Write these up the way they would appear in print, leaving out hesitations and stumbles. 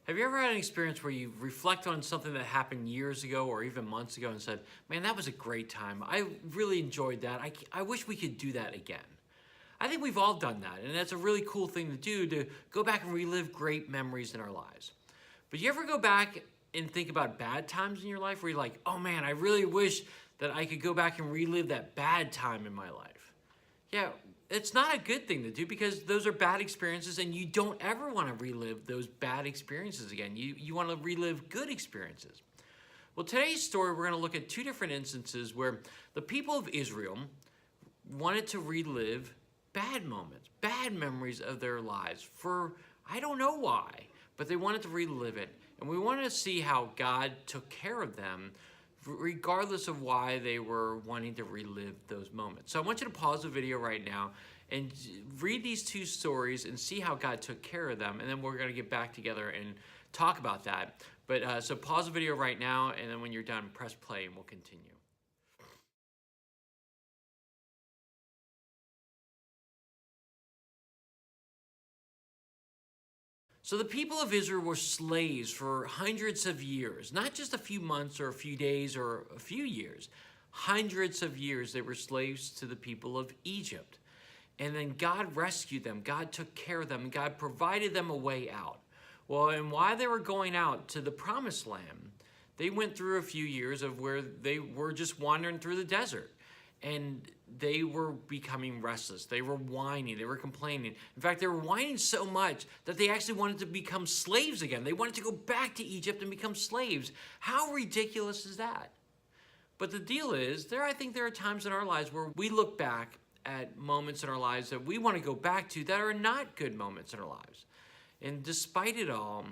Have you ever had an experience where you reflect on something that happened years ago or even months ago and said, man, that was a great time. I really enjoyed that. I wish we could do that again. I think we've all done that, and that's a really cool thing to do, to go back and relive great memories in our lives. But you ever go back and think about bad times in your life where you're like, oh man, I really wish that I could go back and relive that bad time in my life? Yeah, it's not a good thing to do because those are bad experiences and you don't ever want to relive those bad experiences again. You want to relive good experiences. Well, today's story, we're going to look at two different instances where the people of Israel wanted to relive bad moments, bad memories of their lives for, I don't know why, but they wanted to relive it. And we want to see how God took care of them regardless of why they were wanting to relive those moments. So I want you to pause the video right now and read these two stories and see how God took care of them. And then we're going to get back together and talk about that. But so pause the video right now, and then when you're done, press play and we'll continue. So the people of Israel were slaves for hundreds of years, not just a few months or a few days or a few years. Hundreds of years they were slaves to the people of Egypt. And then God rescued them. God took care of them. And God provided them a way out. Well, and while they were going out to the promised land, they went through a few years of where they were just wandering through the desert. And they were becoming restless. They were whining. They were complaining. In fact, they were whining so much that they actually wanted to become slaves again. They wanted to go back to Egypt and become slaves. How ridiculous is that? But the deal is, I think there are times in our lives where we look back at moments in our lives that we want to go back to that are not good moments in our lives. And despite it all,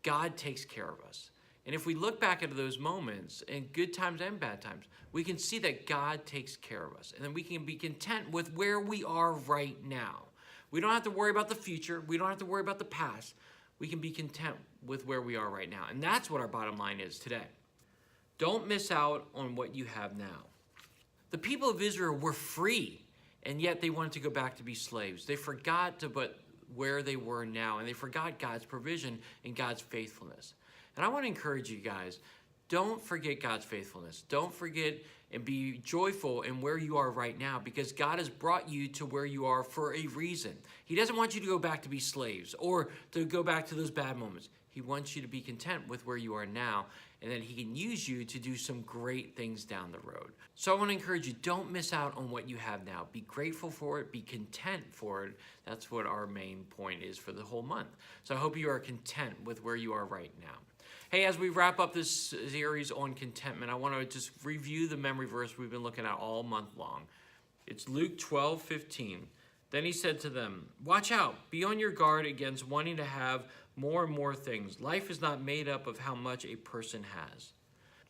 God takes care of us. And if we look back at those moments, in good times and bad times, we can see that God takes care of us. And then we can be content with where we are right now. We don't have to worry about the future. We don't have to worry about the past. We can be content with where we are right now. And that's what our bottom line is today. Don't miss out on what you have now. The people of Israel were free, and yet they wanted to go back to be slaves. They forgot where they were now, and they forgot God's provision and God's faithfulness. And I want to encourage you guys, don't forget God's faithfulness. Don't forget and be joyful in where you are right now, because God has brought you to where you are for a reason. He doesn't want you to go back to be slaves or to go back to those bad moments. He wants you to be content with where you are now, and then he can use you to do some great things down the road. So I want to encourage you, don't miss out on what you have now. Be grateful for it. Be content for it. That's what our main point is for the whole month. So I hope you are content with where you are right now. Hey, as we wrap up this series on contentment, I want to just review the memory verse we've been looking at all month long. It's Luke 12:15. Then he said to them, watch out, be on your guard against wanting to have more and more things. Life is not made up of how much a person has.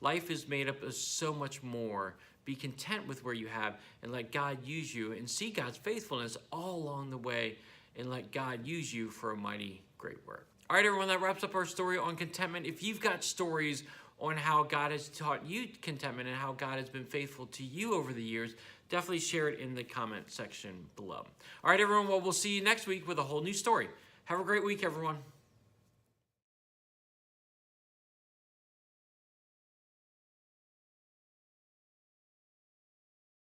Life is made up of so much more. Be content with where you have and let God use you, and see God's faithfulness all along the way, and let God use you for a mighty great work. All right, everyone, that wraps up our story on contentment. If you've got stories on how God has taught you contentment and how God has been faithful to you over the years, definitely share it in the comment section below. All right, everyone, well, we'll see you next week with a whole new story. Have a great week, everyone.